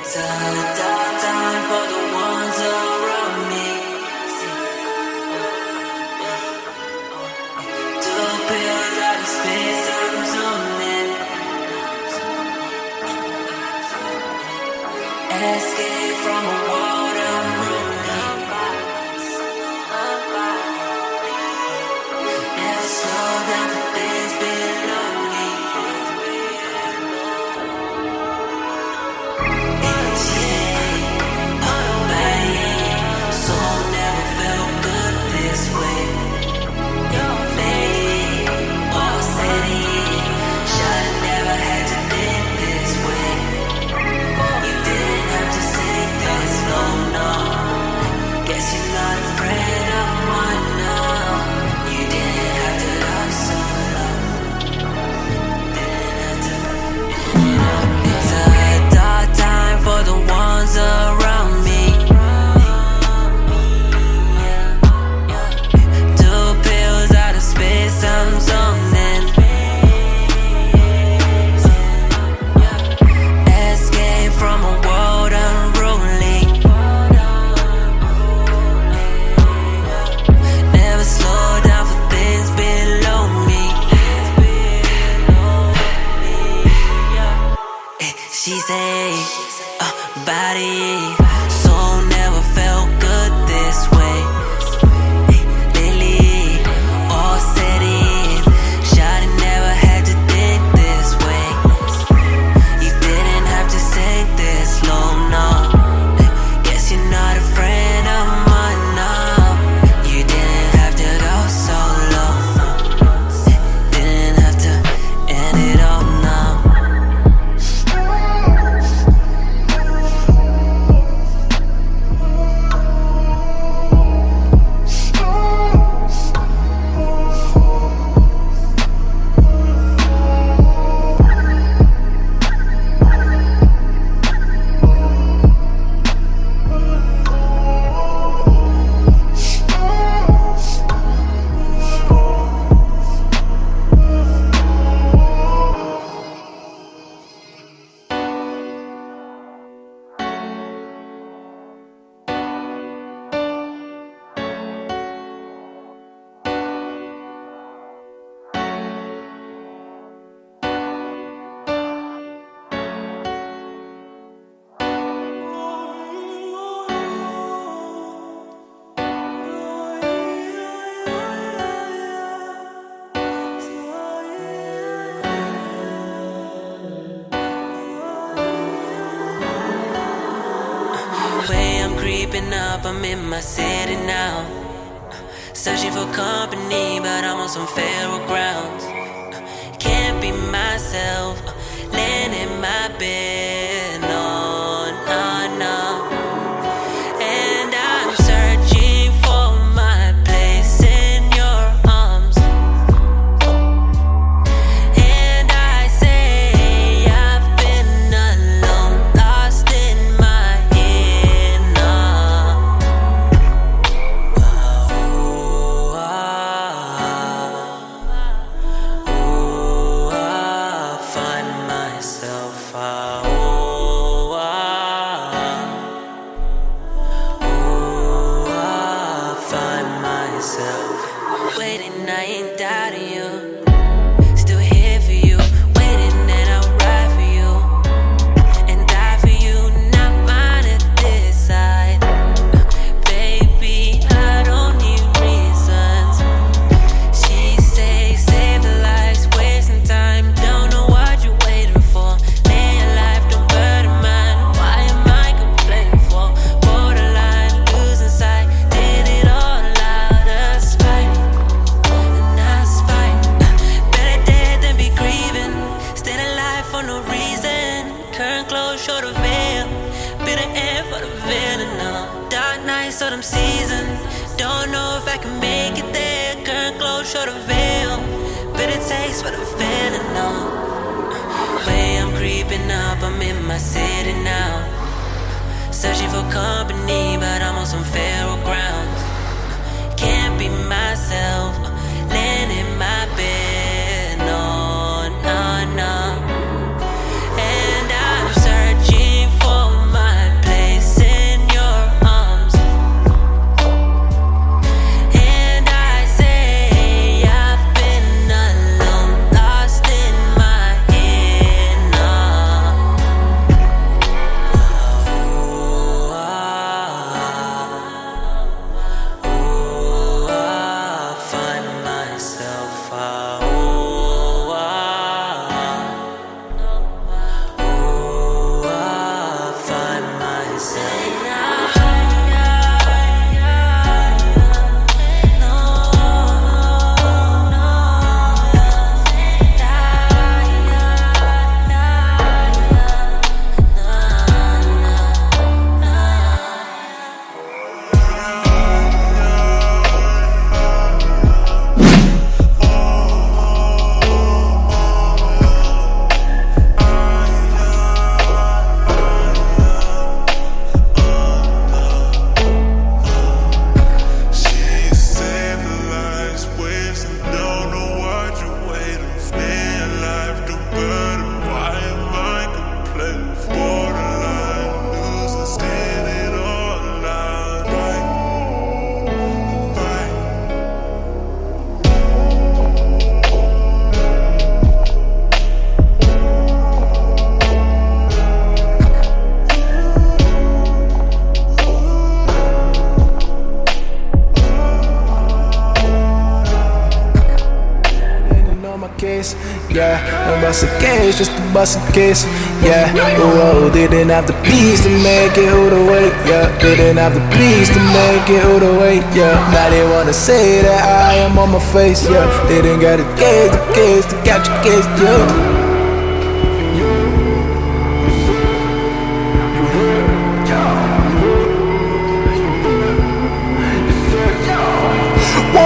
It's a dark time for the ones around me. Two pills out of space, I'm zooming. Escape from a world unruly. Never slow down for things below me. She said, body, soul never felt good this way. Lately, all steady, should've never had to think this way. You didn't have to say this, no, no. Guess you're not a friend of mine now. You didn't have to love so long. Didn't have to. It's a dark time for the ones around me. Two pills out of space, I'm zoning. Escape from a world unruly. Never slow down for things below me. She say, body, soul never felt good this way. Lately, all steady, shawty never had to think this way. You didn't have to say this, low, no. Guess you're not a friend of mine now. You didn't have to go so low. Didn't have to end it all now. Way I'm creeping up, I'm in my city now. Searching for company, but I'm on some feral grounds. Can't be myself, laying in my bed, no, no, no. And I'm searching for my place in your arms. And I say I've been alone, lost in my head now. I find myself. I find myself waiting. I ain't doubting you. Still here for you, waiting, and I'll ride for you and die for you. Not mine at this side, baby. I don't need reasons. She say save the lives, wasting time. Don't know what you're waiting for. Lay your life, don't burden mine. Why am I complaining for? Borderline, losing sight. Did it all out of spite, not spite. Better dead than be grieving. Staying alive for no reason. Current clothes show the veil. Bitter end for the villain. Dark nights of them seasons. Don't know if I can make it there. Current clothes show the veil. Bitter taste for the feeling. Way I'm creeping up, I'm in my city now. Searching for company, but I'm on some feral grounds. Can't be myself, laying in my bed, no, no, no. And I'm searching for my case, yeah. And bust a case, just to bust a case, yeah. Whoa, didn't have the peace to make it all the way, yeah. Didn't have the peace to make it all the way, yeah. Now they wanna say that I am on my face, yeah. Didn't get a case, to catch a case, yeah.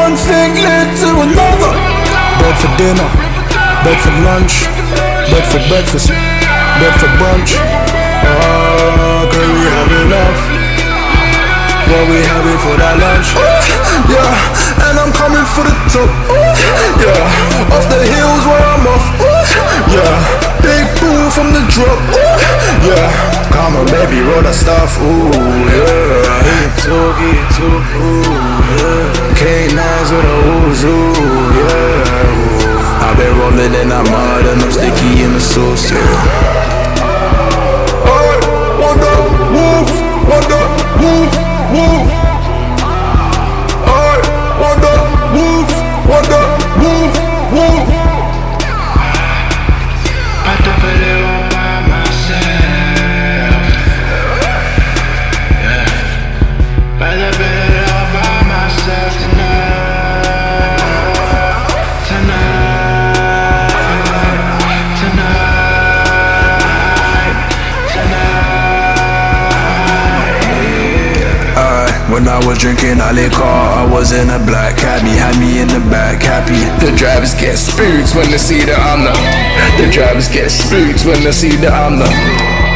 One thing led to another. Bread for dinner, bread for lunch, bread for breakfast, bread for brunch. Can we have enough? What we having for that lunch? Yeah, and I'm coming for the top. Yeah, off the hills where I'm off. Yeah, big boo from the drop. Yeah, come on baby, roll that stuff. Ooh, yeah, get to, ooh, yeah. K9s with a Uzu, yeah. I've been rolling in that mud and I'm sticky in the sauce, yeah. Wonder, woof, wonder, woof, woof. Wonder, woof, wonder, woof, woof. I don't believe all by myself. Yeah. I don't believe all by myself tonight. When I was drinking a liquor, I was in a black cabby, had me in the back happy. The drivers get spooked when they see that I'm the drivers get spooked when they see that I'm the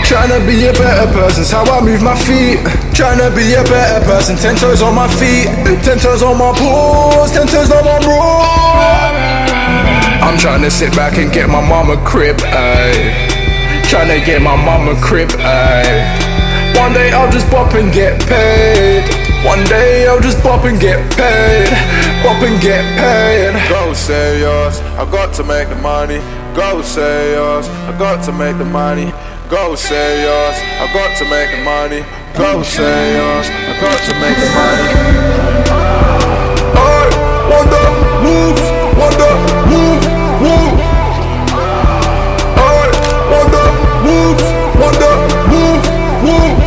tryna be a better person's how I move my feet. Tryna be a better person, 10 toes on my feet, 10 toes on my paws, 10 toes on my bro. I'm tryna sit back and get my mama crib, ayy. Tryna get my mama crib, ayy. One day I'll just bop and get paid. One day I'll just bop and get paid. Bop and get paid. Go say yours, I got to make the money. Go say yours, I got to make the money. Go say yours, I got to make the money. Go say yours, I got to make the money. I wonder, move, wonder, move, move. I wonder, move, wonder, move, move.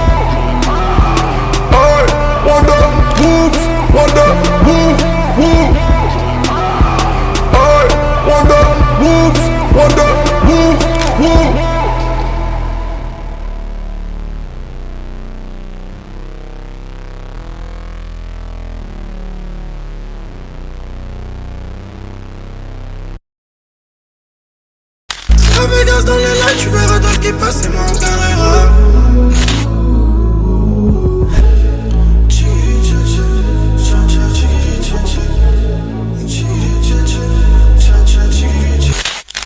I wonder, move, wonder, move, move. I wonder, move, wonder, move, move. Avec gaz dans les lights, tu verras